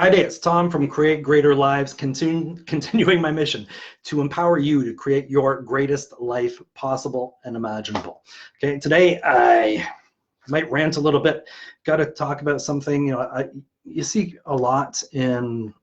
Hi, it's Tom from Create Greater Lives, continuing my mission to empower you to create your greatest life possible and imaginable. Okay, today I might rant a little bit. Got to talk about something. You see a lot in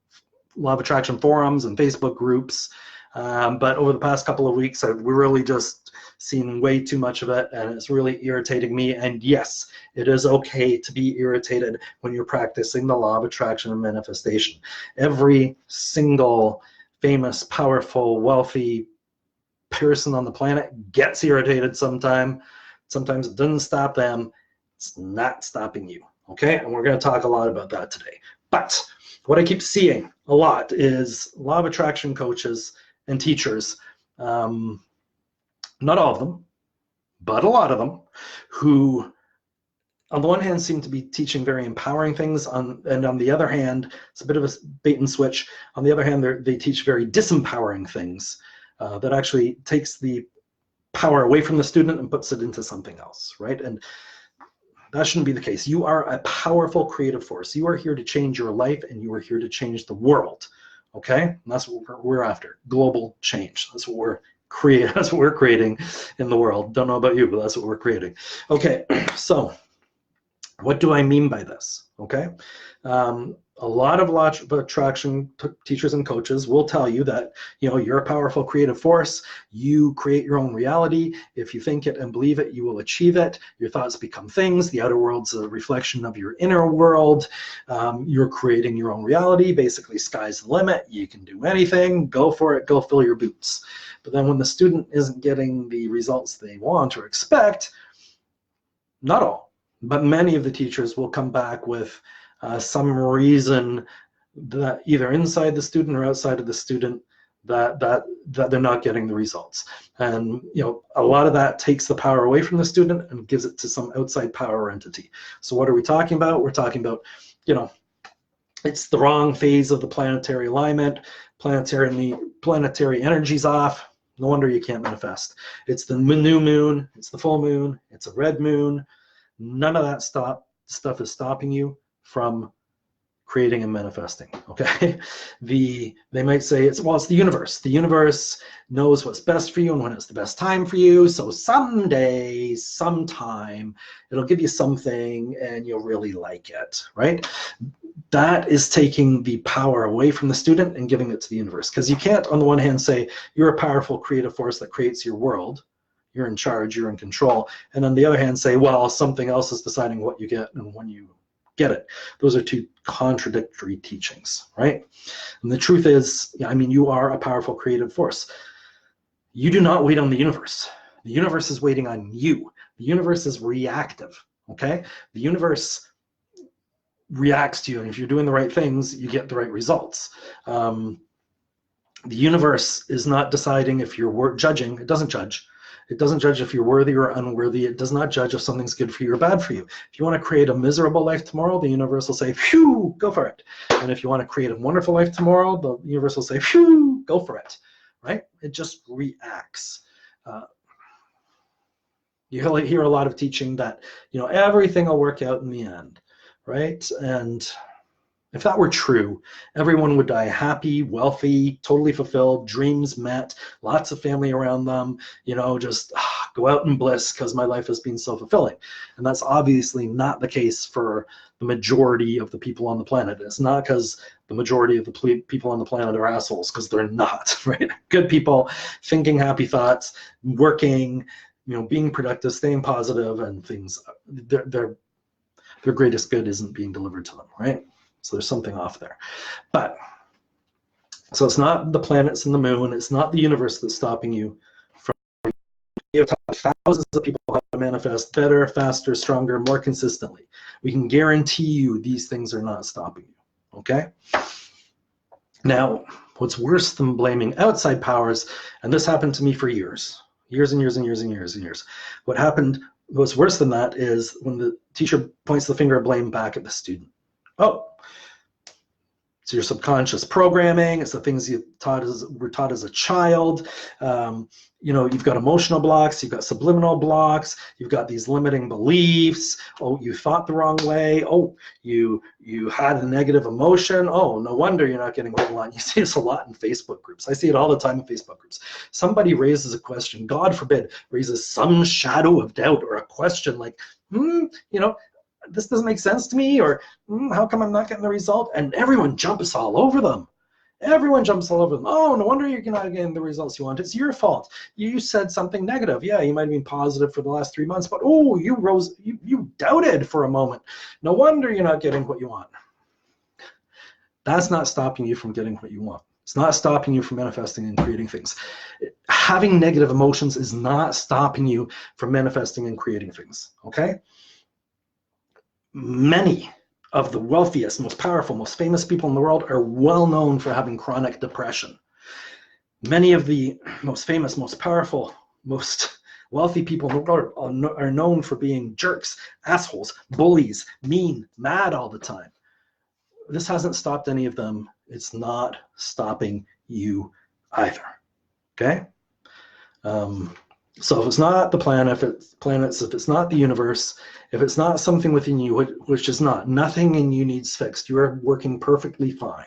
Law of Attraction forums and Facebook groups, but over the past couple of weeks, I've really just seen way too much of it, and it's really irritating me. And yes, it is okay to be irritated when you're practicing the Law of Attraction and manifestation. Every single famous, powerful, wealthy person on the planet gets irritated sometime. Sometimes it doesn't stop them. It's not stopping you. Okay, and we're going to talk a lot about that today. But what I keep seeing a lot is Law of Attraction coaches and teachers, not all of them, but a lot of them, who on the one hand seem to be teaching very empowering things, and on the other hand, it's a bit of a bait and switch. On the other hand, they teach very disempowering things that actually takes the power away from the student and puts it into something else, right? And that shouldn't be the case. You are a powerful creative force. You are here to change your life, and you are here to change the world. Okay, and that's what we're after: global change. That's what we're creating. That's what we're creating in the world. Don't know about you, but that's what we're creating. Okay, so what do I mean by this? Okay, a lot of attraction teachers and coaches will tell you that you're a powerful creative force. You create your own reality. If you think it and believe it, you will achieve it. Your thoughts become things. The outer world's a reflection of your inner world. You're creating your own reality. Basically, sky's the limit. You can do anything. Go for it. Go fill your boots. But then when the student isn't getting the results they want or expect, not all, but many of the teachers will come back with some reason that either inside the student or outside of the student that they're not getting the results. And a lot of that takes the power away from the student and gives it to some outside power entity. So what are we talking about? We're talking about, it's the wrong phase of the planetary alignment. Planetary energy's off. No wonder you can't manifest. It's the new moon, it's the full moon, it's a red moon. None of that stuff is stopping you from creating and manifesting. Okay, they might say it's the universe. The universe knows what's best for you and when it's the best time for you. So someday, sometime, it'll give you something and you'll really like it, right? That is taking the power away from the student and giving it to the universe. Because you can't, on the one hand, say you're a powerful creative force that creates your world. You're in charge, you're in control. And on the other hand, say, well, something else is deciding what you get and when you get it. Those are two contradictory teachings, right? And the truth is, you are a powerful creative force. You do not wait on the universe. The universe is waiting on you. The universe is reactive, okay? The universe reacts to you, and if you're doing the right things, you get the right results. The universe is not deciding if you're judging. It doesn't judge. It doesn't judge if you're worthy or unworthy. It does not judge if something's good for you or bad for you. If you want to create a miserable life tomorrow, the universe will say, phew, go for it. And if you want to create a wonderful life tomorrow, the universe will say, phew, go for it, right? It just reacts. You hear a lot of teaching that, everything will work out in the end, right? And if that were true, everyone would die happy, wealthy, totally fulfilled, dreams met, lots of family around them, just go out in bliss because my life has been so fulfilling. And that's obviously not the case for the majority of the people on the planet. It's not because the majority of the people on the planet are assholes, because they're not, right? Good people, thinking happy thoughts, working, being productive, staying positive, and things, their greatest good isn't being delivered to them, right? So there's something off there. But, so it's not the planets and the moon, it's not the universe that's stopping you from, you have thousands of people how to manifest better, faster, stronger, more consistently. We can guarantee you these things are not stopping you, okay? Now, what's worse than blaming outside powers, and this happened to me for years and years and years and years and years. What's worse than that is when the teacher points the finger of blame back at the student. Oh, It's your subconscious programming. It's the things you were taught as a child. You know, you've got emotional blocks, you've got subliminal blocks, you've got these limiting beliefs. Oh, you thought the wrong way. Oh, you had a negative emotion. Oh, no wonder you're not getting what you want. You see this a lot in Facebook groups. I see it all the time in Facebook groups. Somebody raises a question, God forbid, raises some shadow of doubt or a question like, you know, this doesn't make sense to me, or how come I'm not getting the result? And everyone jumps all over them. Everyone jumps all over them. Oh, no wonder you're not getting the results you want. It's your fault. You said something negative. Yeah, you might have been positive for the last 3 months, but oh, you doubted for a moment. No wonder you're not getting what you want. That's not stopping you from getting what you want. It's not stopping you from manifesting and creating things. Having negative emotions is not stopping you from manifesting and creating things, okay? Many of the wealthiest, most powerful, most famous people in the world are well known for having chronic depression. Many of the most famous, most powerful, most wealthy people in the world are known for being jerks, assholes, bullies, mean, mad all the time. This hasn't stopped any of them. It's not stopping you either, okay? So if it's not the planet, if it's not the universe, if it's not something within you, which is not, nothing in you needs fixed. You are working perfectly fine,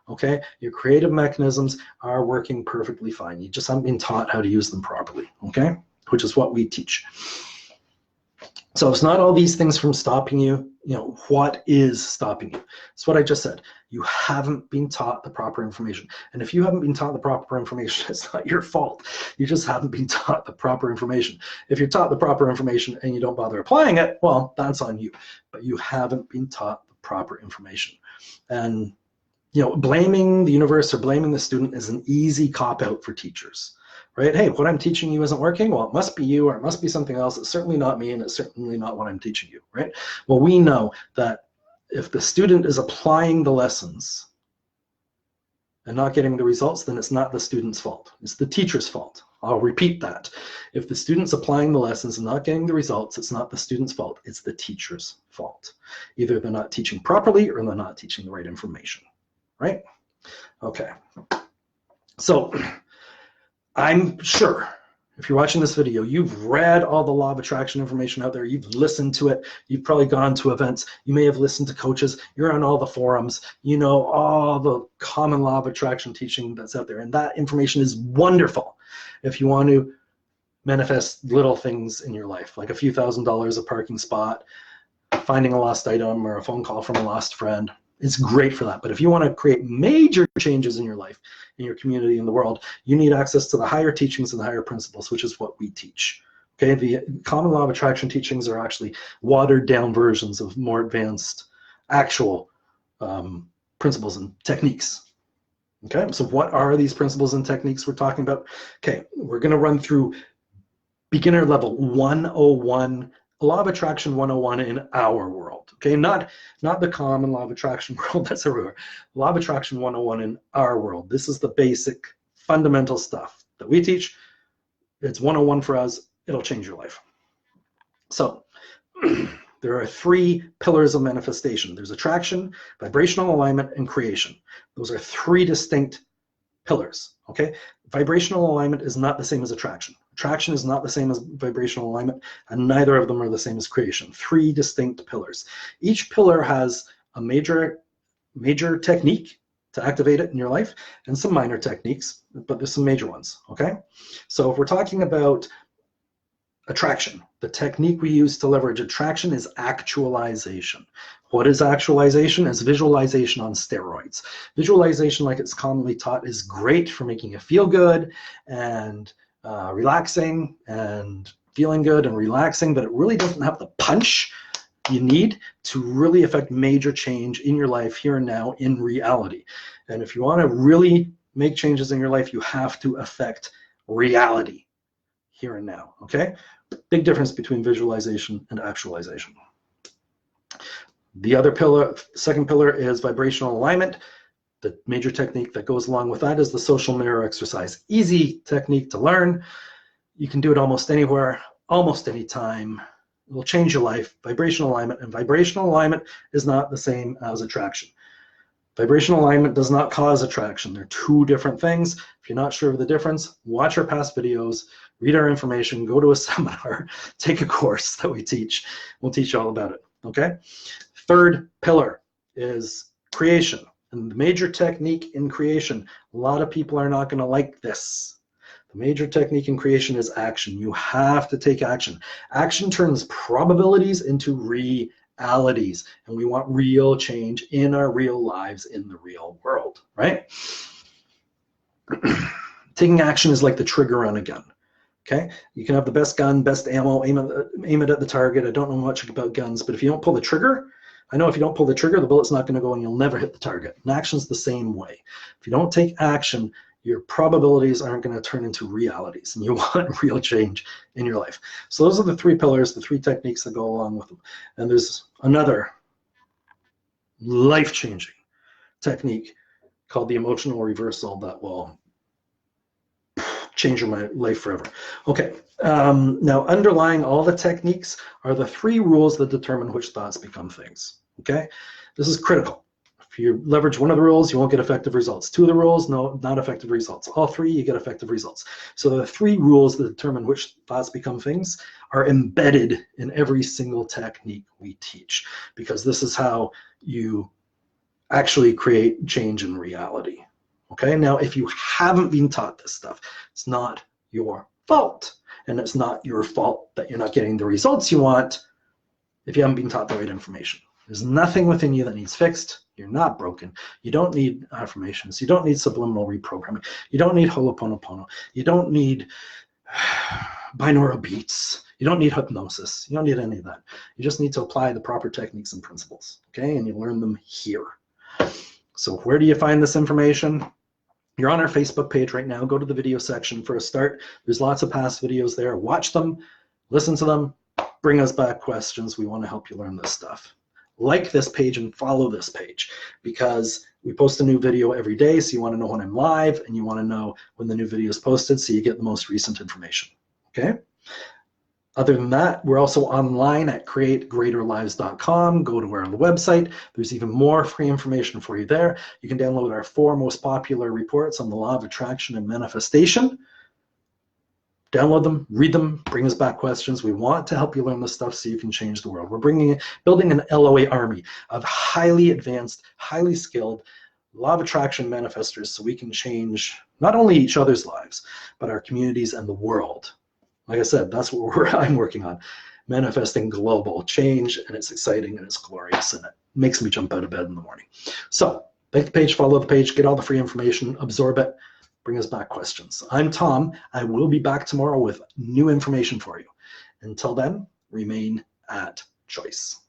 okay? Your creative mechanisms are working perfectly fine. You just haven't been taught how to use them properly, okay? Which is what we teach. So it's not all these things from stopping you. You know, what is stopping you? It's what I just said. You haven't been taught the proper information. And if you haven't been taught the proper information, it's not your fault. You just haven't been taught the proper information. If you're taught the proper information and you don't bother applying it, well, that's on you. But you haven't been taught the proper information. And, you know, blaming the universe or blaming the student is an easy cop-out for teachers. Right? Hey, what I'm teaching you isn't working. Well, it must be you, or it must be something else. It's certainly not me, and it's certainly not what I'm teaching you, right? Well, we know that if the student is applying the lessons and not getting the results, then it's not the student's fault. It's the teacher's fault. I'll repeat that. If the student's applying the lessons and not getting the results, it's not the student's fault. It's the teacher's fault. Either they're not teaching properly or they're not teaching the right information, right? Okay. So I'm sure if you're watching this video, you've read all the law of attraction information out there, you've listened to it, you've probably gone to events, you may have listened to coaches, you're on all the forums, you know all the common law of attraction teaching that's out there, and that information is wonderful if you want to manifest little things in your life, like a few $1,000s, a parking spot, finding a lost item, or a phone call from a lost friend. It's great for that. But if you want to create major changes in your life, in your community, in the world, you need access to the higher teachings and the higher principles, which is what we teach. Okay, the common law of attraction teachings are actually watered down versions of more advanced actual principles and techniques. Okay, so what are these principles and techniques we're talking about? Okay, we're going to run through beginner level 101, law of attraction 101 in our world. Okay, not the common law of attraction world that's everywhere. Law of attraction 101 in our world. This is the basic fundamental stuff that we teach. It's 101 for us. It'll change your life. So there are 3 pillars of manifestation. There's attraction, vibrational alignment, and creation. Those are 3 distinct pillars. Okay, vibrational alignment is not the same as attraction. Attraction is not the same as vibrational alignment, and neither of them are the same as creation. 3 distinct pillars. Each pillar has a major technique to activate it in your life, and some minor techniques, but there's some major ones, okay? So if we're talking about attraction, the technique we use to leverage attraction is actualization. What is actualization? It's visualization on steroids. Visualization, like it's commonly taught, is great for making you feel good and relaxing and feeling good and relaxing, but it really doesn't have the punch you need to really affect major change in your life here and now in reality. And if you want to really make changes in your life, you have to affect reality here and now, okay? Big difference between visualization and actualization. The other pillar, second pillar, is vibrational alignment. The major technique that goes along with that is the social mirror exercise. Easy technique to learn. You can do it almost anywhere, almost anytime. It will change your life. Vibrational alignment, and vibrational alignment is not the same as attraction. Vibrational alignment does not cause attraction. They're two different things. If you're not sure of the difference, watch our past videos, read our information, go to a seminar, take a course that we teach. We'll teach you all about it, okay? Third pillar is creation. And the major technique in creation, a lot of people are not going to like this. The major technique in creation is action. You have to take action. Action turns probabilities into realities, and we want real change in our real lives in the real world, right? Taking action is like the trigger on a gun. Okay, you can have the best gun, best ammo, aim it at the target. I don't know much about guns, but if you don't pull the trigger, I know if you don't pull the trigger, the bullet's not going to go and you'll never hit the target. And action's the same way. If you don't take action, your probabilities aren't going to turn into realities, and you want real change in your life. So those are the three pillars, the three techniques that go along with them. And there's another life-changing technique called the emotional reversal that will change your life forever. Okay, now underlying all the techniques are the three rules that determine which thoughts become things. Okay, this is critical. If you leverage one of the rules, you won't get effective results. Two of the rules, no, not effective results. All three, you get effective results. So the three rules that determine which thoughts become things are embedded in every single technique we teach, because this is how you actually create change in reality. Okay, now if you haven't been taught this stuff, it's not your fault. And it's not your fault that you're not getting the results you want if you haven't been taught the right information. There's nothing within you that needs fixed. You're not broken. You don't need affirmations. You don't need subliminal reprogramming. You don't need Ho'oponopono. You don't need binaural beats. You don't need hypnosis. You don't need any of that. You just need to apply the proper techniques and principles, okay? And you learn them here. So where do you find this information? You're on our Facebook page right now. Go to the video section for a start. There's lots of past videos there. Watch them, listen to them, bring us back questions. We want to help you learn this stuff. Like this page and follow this page, because we post a new video every day, so you want to know when I'm live, and you want to know when the new video is posted, so you get the most recent information, okay? Other than that, we're also online at creategreaterlives.com. Go to our website. There's even more free information for you there. You can download our 4 most popular reports on the law of attraction and manifestation. Download them, read them, bring us back questions. We want to help you learn this stuff so you can change the world. We're building an LOA army of highly advanced, highly skilled law of attraction manifestors, so we can change not only each other's lives, but our communities and the world. Like I said, that's what I'm working on, manifesting global change, and it's exciting and it's glorious, and it makes me jump out of bed in the morning. So like the page, follow the page, get all the free information, absorb it, bring us back questions. I'm Tom. I will be back tomorrow with new information for you. Until then, remain at choice.